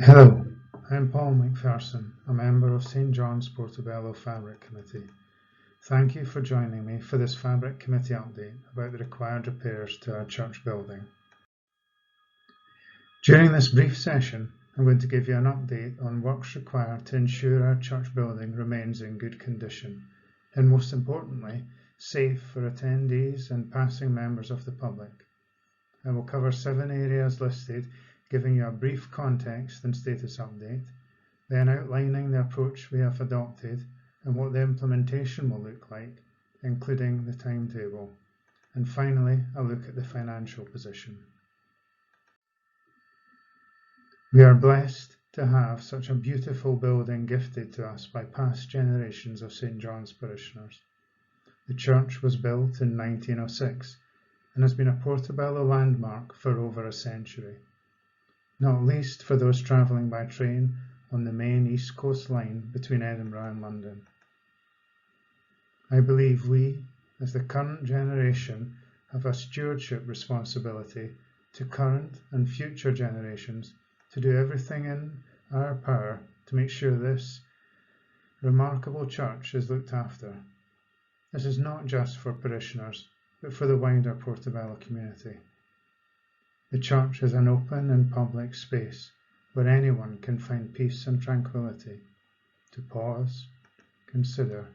Hello, I'm Paul McPherson, a member of St John's Portobello Fabric Committee. Thank you for joining me for this Fabric Committee update about the required repairs to our church building. During this brief session, I'm going to give you an update on works required to ensure our church building remains in good condition, and most importantly, safe for attendees and passing members of the public. I will cover 7 areas listed, giving you a brief context and status update, then outlining the approach we have adopted and what the implementation will look like, including the timetable, and finally a look at the financial position. We are blessed to have such a beautiful building gifted to us by past generations of St John's parishioners. The church was built in 1906 and has been a Portobello landmark for over a century, not least for those travelling by train on the main East Coast line between Edinburgh and London. I believe we, as the current generation, have a stewardship responsibility to current and future generations to do everything in our power to make sure this remarkable church is looked after. This is not just for parishioners, but for the wider Portobello community. The church is an open and public space where anyone can find peace and tranquility to pause, consider,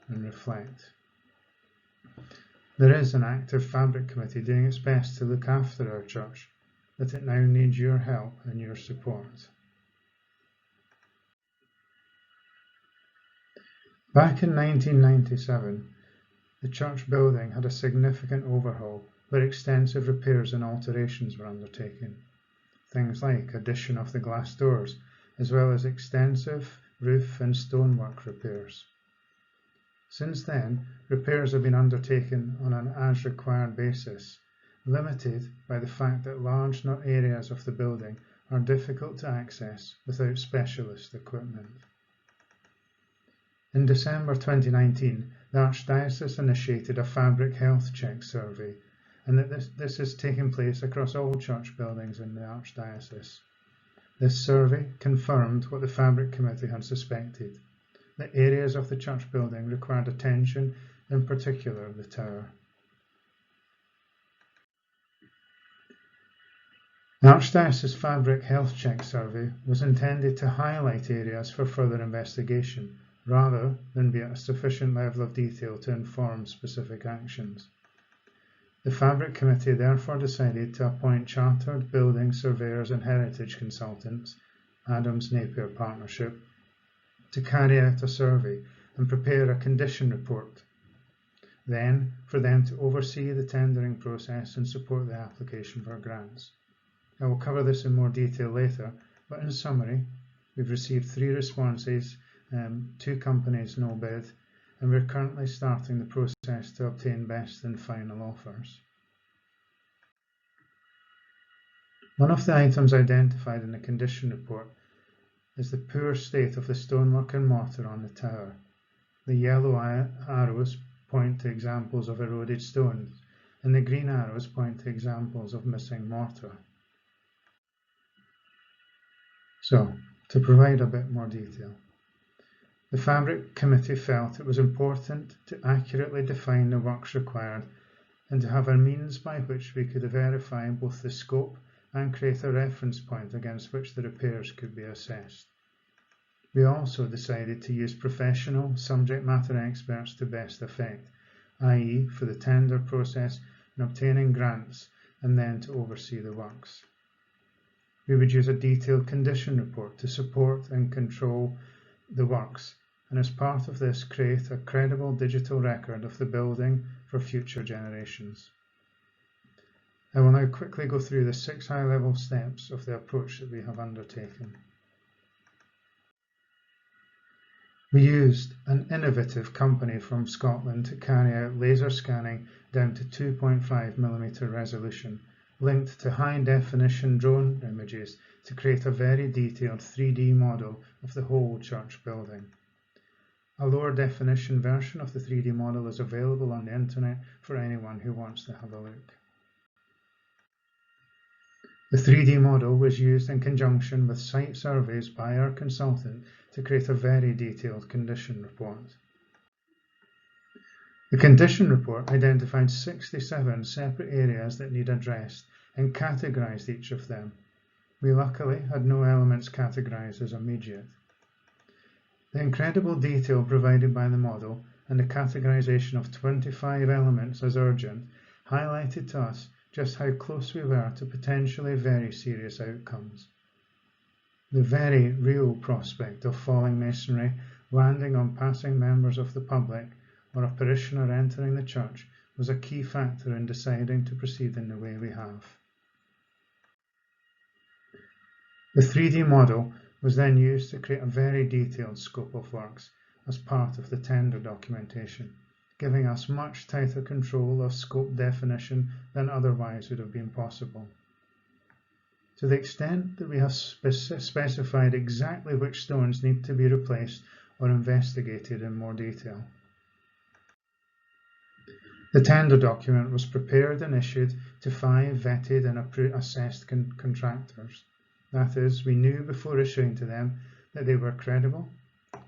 and reflect. There is an active Fabric Committee doing its best to look after our church, but it now needs your help and your support. Back in 1997, the church building had a significant overhaul where extensive repairs and alterations were undertaken. Things like addition of the glass doors, as well as extensive roof and stonework repairs. Since then, repairs have been undertaken on an as-required basis, limited by the fact that large areas of the building are difficult to access without specialist equipment. In December 2019, the Archdiocese initiated a Fabric Health Check survey, and that this is taking place across all church buildings in the Archdiocese. This survey confirmed what the Fabric Committee had suspected, that areas of the church building required attention, in particular the tower. The Archdiocese Fabric Health Check survey was intended to highlight areas for further investigation, rather than be at a sufficient level of detail to inform specific actions. The Fabric Committee therefore decided to appoint Chartered Building Surveyors and Heritage Consultants, Adams Napier Partnership, to carry out a survey and prepare a condition report. Then, for them to oversee the tendering process and support the application for grants. I will cover this in more detail later, but in summary, we've received 3 responses, 2 companies no bid, and we're currently starting the process to obtain best and final offers. One of the items identified in the condition report is the poor state of the stonework and mortar on the tower. The yellow arrows point to examples of eroded stones, and the green arrows point to examples of missing mortar. So, to provide a bit more detail, the Fabric Committee felt it was important to accurately define the works required and to have a means by which we could verify both the scope and create a reference point against which the repairs could be assessed. We also decided to use professional subject matter experts to best effect, i.e. for the tender process and obtaining grants, and then to oversee the works. We would use a detailed condition report to support and control the works, and as part of this create a credible digital record of the building for future generations. I will now quickly go through the 6 high-level steps of the approach that we have undertaken. We used an innovative company from Scotland to carry out laser scanning down to 2.5mm resolution, linked to high-definition drone images to create a very detailed 3D model of the whole church building. A lower definition version of the 3D model is available on the internet for anyone who wants to have a look. The 3D model was used in conjunction with site surveys by our consultant to create a very detailed condition report. The condition report identified 67 separate areas that need addressed and categorised each of them. We luckily had no elements categorised as immediate. The incredible detail provided by the model and the categorisation of 25 elements as urgent highlighted to us just how close we were to potentially very serious outcomes. The very real prospect of falling masonry landing on passing members of the public or a parishioner entering the church was a key factor in deciding to proceed in the way we have. The 3D model was then used to create a very detailed scope of works as part of the tender documentation, giving us much tighter control of scope definition than otherwise would have been possible. To the extent that we have specified exactly which stones need to be replaced or investigated in more detail. The tender document was prepared and issued to 5 vetted and assessed contractors. That is, we knew before issuing to them that they were credible,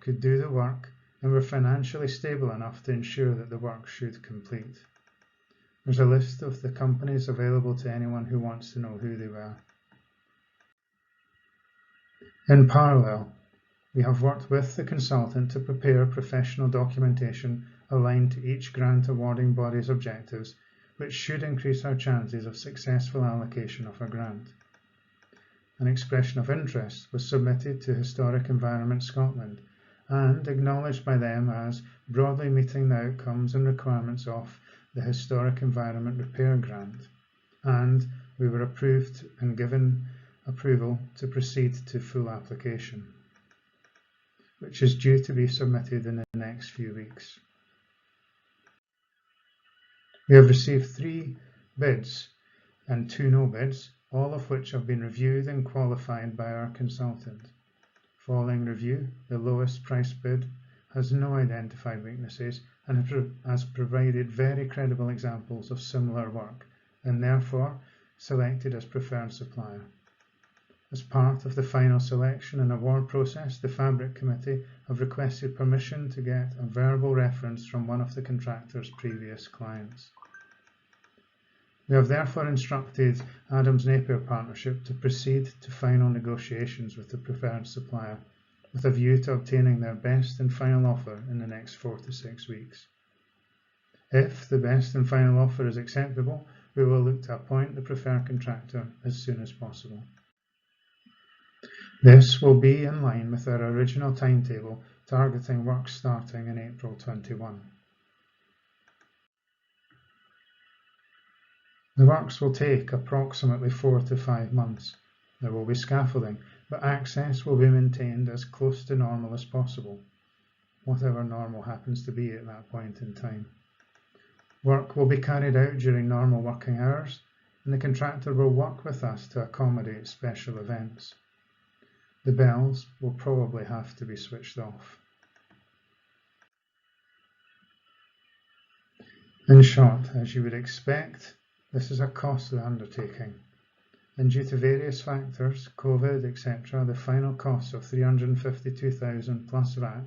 could do the work, and were financially stable enough to ensure that the work should complete. There's a list of the companies available to anyone who wants to know who they were. In parallel, we have worked with the consultant to prepare professional documentation aligned to each grant awarding body's objectives, which should increase our chances of successful allocation of a grant. An expression of interest was submitted to Historic Environment Scotland and acknowledged by them as broadly meeting the outcomes and requirements of the Historic Environment Repair Grant, and we were approved and given approval to proceed to full application, which is due to be submitted in the next few weeks. We have received 3 bids and 2 no bids, all of which have been reviewed and qualified by our consultant. Following review, the lowest price bid has no identified weaknesses and has provided very credible examples of similar work, and therefore selected as preferred supplier. As part of the final selection and award process, the Fabric Committee have requested permission to get a verbal reference from one of the contractor's previous clients. We have therefore instructed Adams Napier Partnership to proceed to final negotiations with the preferred supplier, with a view to obtaining their best and final offer in the next 4 to 6 weeks. If the best and final offer is acceptable, we will look to appoint the preferred contractor as soon as possible. This will be in line with our original timetable, targeting work starting in April 21. The works will take approximately 4 to 5 months. There will be scaffolding, but access will be maintained as close to normal as possible, whatever normal happens to be at that point in time. Work will be carried out during normal working hours, and the contractor will work with us to accommodate special events. The bells will probably have to be switched off. In short, as you would expect, this is a costly undertaking, and due to various factors, COVID, etc., the final cost of $352,000 plus VAT,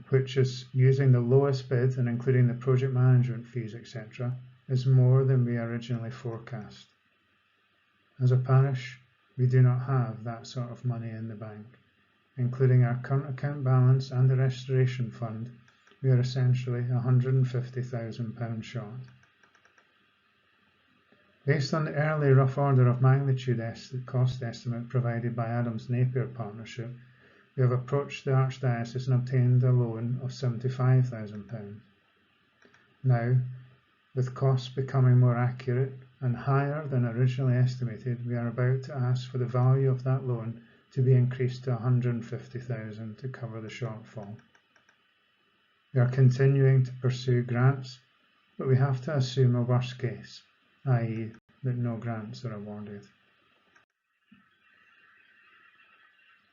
which is using the lowest bid and including the project management fees, etc., is more than we originally forecast. As a parish, we do not have that sort of money in the bank. Including our current account balance and the restoration fund, we are essentially £150,000 short. Based on the early rough order of magnitude cost estimate provided by Adams Napier Partnership, we have approached the Archdiocese and obtained a loan of £75,000. Now, with costs becoming more accurate and higher than originally estimated, we are about to ask for the value of that loan to be increased to £150,000 to cover the shortfall. We are continuing to pursue grants, but we have to assume a worst case, i.e. that no grants are awarded.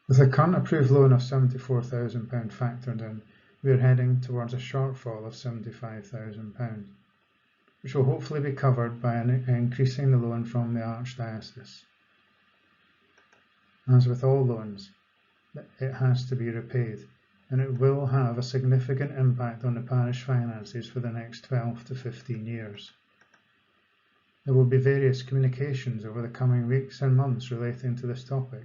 With a current approved loan of £74,000 factored in, we are heading towards a shortfall of £75,000. which will hopefully be covered by increasing the loan from the Archdiocese. As with all loans, it has to be repaid, and it will have a significant impact on the parish finances for the next 12 to 15 years. There will be various communications over the coming weeks and months relating to this topic,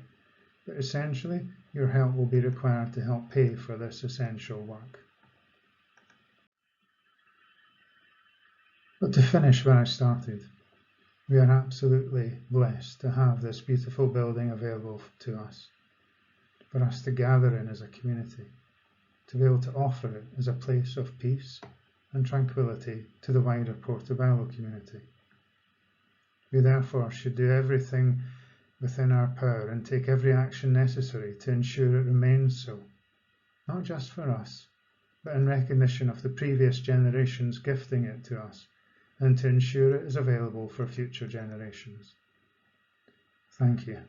but essentially your help will be required to help pay for this essential work. But to finish where I started, we are absolutely blessed to have this beautiful building available to us, for us to gather in as a community, to be able to offer it as a place of peace and tranquility to the wider Portobello community. We therefore should do everything within our power and take every action necessary to ensure it remains so, not just for us, but in recognition of the previous generations gifting it to us, and to ensure it is available for future generations. Thank you.